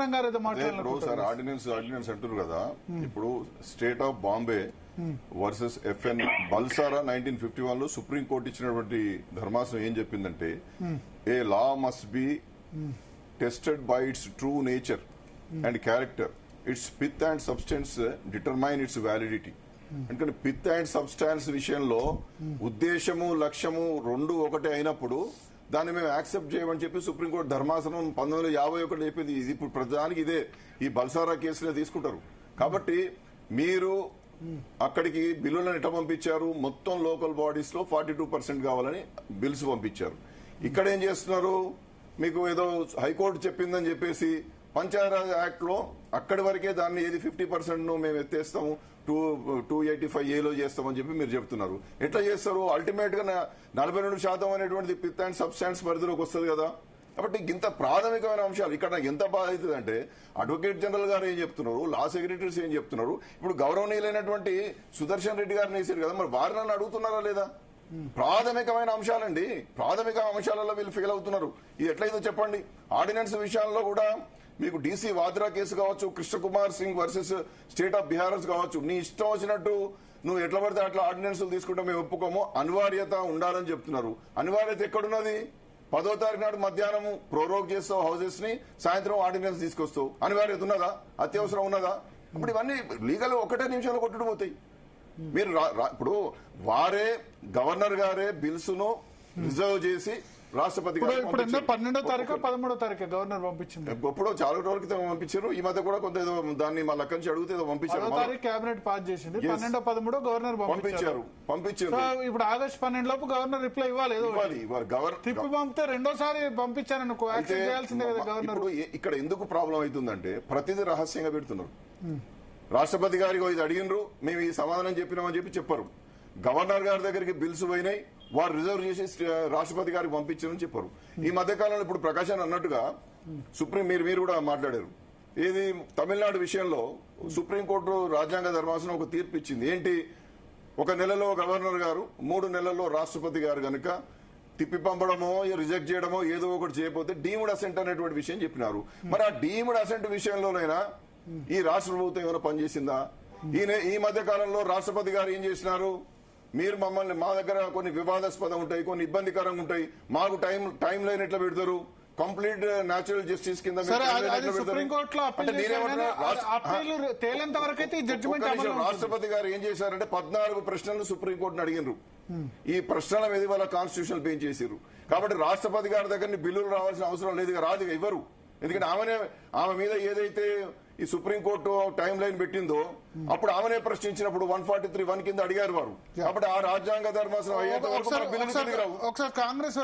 చిదంబరం గారు ఏదో మాట్లాడారు. ఆర్డినెన్స్ అంటారు కదా. ఇప్పుడు state of Bombay versus FN Balsara 1951 లో సుప్రీం కోర్టు ఇచ్చినటువంటి ధర్మాసనం ఏం చెప్పిందంటే, a law must be tested by its true nature and character, its pith and substance determine its validity. ఎందుకంటే పిత్ అండ్ సబ్స్టాన్స్ విషయంలో ఉద్దేశము లక్ష్యము రెండు ఒకటే అయినప్పుడు దాన్ని మేము యాక్సెప్ట్ చేయమని చెప్పి సుప్రీంకోర్టు ధర్మాసనం 1951 చెప్పింది. ఇది ఇప్పుడు ప్రధానికి ఇదే ఈ బల్సారా కేసులో తీసుకుంటారు. కాబట్టి మీరు అక్కడికి బిల్లులను ఎట్లా పంపించారు, మొత్తం లోకల్ బాడీస్ లో 42% కావాలని బిల్స్ పంపించారు. ఇక్కడ ఏం చేస్తున్నారు, మీకు ఏదో హైకోర్టు చెప్పిందని చెప్పేసి పంచాయతీరాజ్ యాక్ట్ లో అక్కడి వరకే దాన్ని ఏది 50% మేము ఎత్తేస్తాము, 285A చేస్తామని చెప్పి మీరు చెప్తున్నారు. ఎట్లా చేస్తారు? అల్టిమేట్ గా 42% అనేటువంటిది పిత్ అండ్ సబ్స్టాన్స్ పరిధిలోకి వస్తుంది కదా. కాబట్టి ఇంత ప్రాథమికమైన అంశాలు ఇక్కడ నాకు ఎంత బాధ అవుతుంది అంటే, అడ్వకేట్ జనరల్ గారు ఏం చెప్తున్నారు, లా సెక్రటరీస్ ఏం చెప్తున్నారు, ఇప్పుడు గౌరవనీయులైనటువంటి సుదర్శన్ రెడ్డి గారిని వేసారు కదా, మరి వారు నన్ను అడుగుతున్నారా లేదా? ప్రాథమికమైన అంశాలండి, ప్రాథమిక అంశాలలో వీళ్ళు ఫెయిల్ అవుతున్నారు. ఇది ఎట్లయితే చెప్పండి. ఆర్డినెన్స్ విషయాల్లో కూడా మీకు DC వాద్రా కేసు కావచ్చు, Krishna Kumar Singh versus state of Bihar కావచ్చు, నీ ఇష్టం వచ్చినట్టు నువ్వు ఎట్లా పడితే అట్లా ఆర్డినెన్స్ తీసుకుంటే మేము ఒప్పుకోము, అనివార్యత ఉండాలని చెప్తున్నారు. అనివార్యత ఎక్కడున్నది? 10వ తారీఖు నాడు మధ్యాహ్నం ప్రోరోగ్ చేస్తావు హౌసెస్ ని, సాయంత్రం ఆర్డినెన్స్ తీసుకొస్తావు. అనివార్యత ఉన్నదా? అత్యవసరం ఉన్నదా? ఇప్పుడు ఇవన్నీ లీగల్ ఒకటే నిమిషంలో కొట్టుడు పోతాయి. మీరు ఇప్పుడు వారే గవర్నర్ గారే బిల్స్ ను రిజర్వ్ చేసి రాష్ట్రపతి 12వ తారీఖు 13వ తారీఖు గవర్నర్ పంపించింది. ఎప్పుడో చాలా రోజుల క్రితం పంపించారు. ఈ మధ్య కూడా కొంత ఏదో దాన్ని మళ్ళీ అక్కడి నుంచి అడిగితే ఏదో పంపించారు. కేబినెట్ పాస్ చేసింది. 12, 13 గవర్నర్ పంపించారు. ఇప్పుడు ఆగస్టు 12 లోపు గవర్నర్ రిప్లై ఇవ్వాలి. తిప్పి పంపితే రెండోసారి పంపించారనుకో యాక్షన్ చేయాల్సిందే కదా గవర్నర్. ఇక్కడ ఎందుకు ప్రాబ్లం అవుతుందంటే, ప్రతిదీ రహస్యంగా పెడుతున్నారు. రాష్ట్రపతి గారికి ఇది అడిగినరు, మేము ఈ సమాధానం చెప్పినామని చెప్పారు. గవర్నర్ గారి దగ్గరికి బిల్స్ పోయినాయి, వారు రిజర్వ్ చేసి రాష్ట్రపతి గారికి పంపించారని చెప్పారు. ఈ మధ్యకాలంలో ఇప్పుడు ప్రకాశం అన్నట్టుగా సుప్రీం మీరు కూడా మాట్లాడారు. ఏది తమిళనాడు విషయంలో సుప్రీంకోర్టు రాజ్యాంగ ధర్మాసనం ఒక తీర్పు ఇచ్చింది. ఏంటి, 1 నెలలో గవర్నర్ గారు, 3 నెలల్లో రాష్ట్రపతి గారు గనుక తిప్పి పంపడమో రిజెక్ట్ చేయడమో ఏదో ఒకటి చేయకపోతే డీమ్డ్ అసెంట్ అనేటువంటి విషయం చెప్పినారు. మరి ఆ డీమ్డ్ అసెంట్ విషయంలోనైనా ఈ రాష్ట్ర ప్రభుత్వం ఏమైనా పనిచేసిందా? ఈ మధ్య కాలంలో రాష్ట్రపతి గారు ఏం చేసినారు, మీరు మమ్మల్ని, మా దగ్గర కొన్ని వివాదాస్పదం ఉంటాయి, కొన్ని ఇబ్బందికరంగా ఉంటాయి, మాకు టైం లైన్ ఎట్లా పెడతారు, కంప్లీట్ న్యాచురల్ జస్టిస్ కింద రాష్ట్రపతి గారు ఏం చేశారంటే 14 ప్రశ్నలు సుప్రీంకోర్టును అడిగినారు. ఈ ప్రశ్నల మీద వాళ్ళ కాన్స్టిట్యూషనల్ బెంచ్ చేశారు. కాబట్టి రాష్ట్రపతి గారి దగ్గర బిల్లులు రావాల్సిన అవసరం లేదు, రాదు, ఇవ్వరు. ఎందుకంటే ఆమె మీద ఏదైతే ఈ సుప్రీంకోర్టు టైం లైన్ పెట్టిందో అప్పుడు ఆమెనే ప్రశ్నించినప్పుడు 143(1) కింద అడిగారు వారు. కాబట్టి ఆ రాజ్యాంగ ధర్మాసనం అయ్యేంత వరకు బిల్లులు కాంగ్రెస్